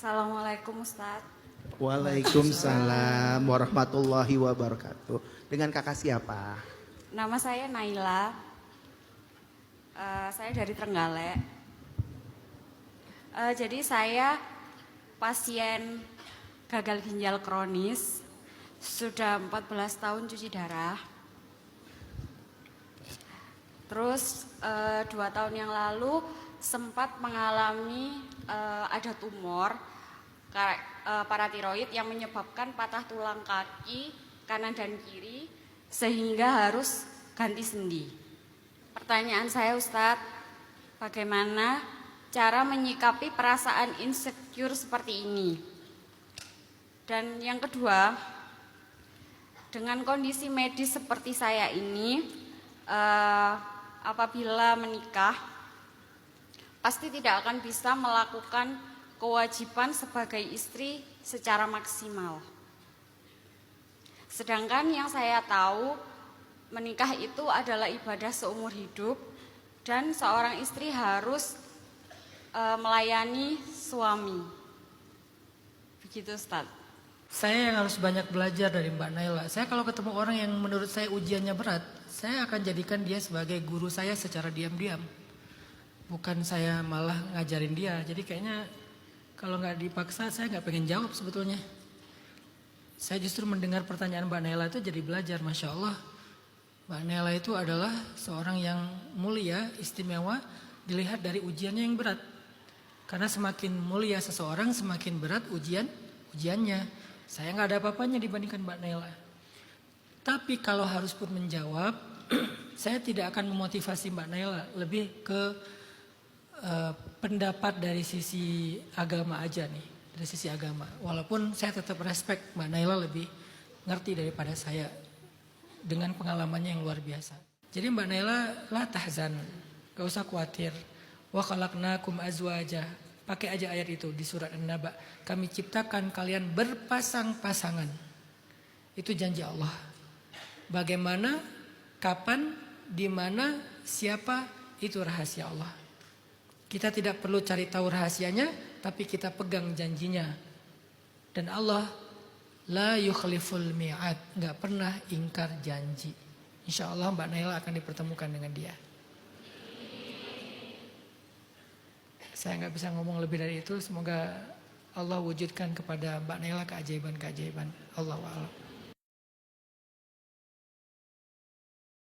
Assalamualaikum Ustadz. Waalaikumsalam warahmatullahi wabarakatuh. Dengan kakak siapa? Nama saya Naila. Saya dari Trenggalek. Jadi saya pasien gagal ginjal kronis. Sudah 14 tahun cuci darah. Terus 2 tahun yang lalu sempat mengalami ada tumor paratiroid yang menyebabkan patah tulang kaki kanan dan kiri sehingga harus ganti sendi. Pertanyaan saya Ustadz, bagaimana cara menyikapi perasaan insecure seperti ini? Dan yang kedua, dengan kondisi medis seperti saya ini, apabila menikah, pasti tidak akan bisa melakukan kewajiban sebagai istri secara maksimal. Sedangkan yang saya tahu, menikah itu adalah ibadah seumur hidup dan seorang istri harus melayani suami. Begitu Ustaz. Saya yang harus banyak belajar dari Mbak Naila. Saya kalau ketemu orang yang menurut saya ujiannya berat, saya akan jadikan dia sebagai guru saya secara diam-diam. Bukan saya malah ngajarin dia. Jadi kayaknya kalau nggak dipaksa saya nggak pengen jawab sebetulnya. Saya justru mendengar pertanyaan Mbak Naila itu jadi belajar. Masya Allah, Mbak Naila itu adalah seorang yang mulia, istimewa, dilihat dari ujiannya yang berat. Karena semakin mulia seseorang, semakin berat ujiannya. Saya nggak ada apa-apanya dibandingkan Mbak Naila. Tapi kalau harus pun menjawab, saya tidak akan memotivasi Mbak Naila, lebih ke pendapat dari sisi agama aja nih, dari sisi agama. Walaupun saya tetap respect Mbak Naila lebih ngerti daripada saya dengan pengalamannya yang luar biasa. Jadi Mbak Naila, la tahzan, gak usah khawatir. Wa khalaqnakum azwaja, pakai aja ayat itu di surat An-Naba. Kami ciptakan kalian berpasang-pasangan. Itu janji Allah. Bagaimana, kapan, di mana, siapa, itu rahasia Allah. Kita tidak perlu cari tahu rahasianya, tapi kita pegang janjinya. Dan Allah la yukhliful mi'ad, nggak pernah ingkar janji. Insya Allah Mbak Naila akan dipertemukan dengan dia. Saya nggak bisa ngomong lebih dari itu. Semoga Allah wujudkan kepada Mbak Naila keajaiban-keajaiban. Allahu a'lam.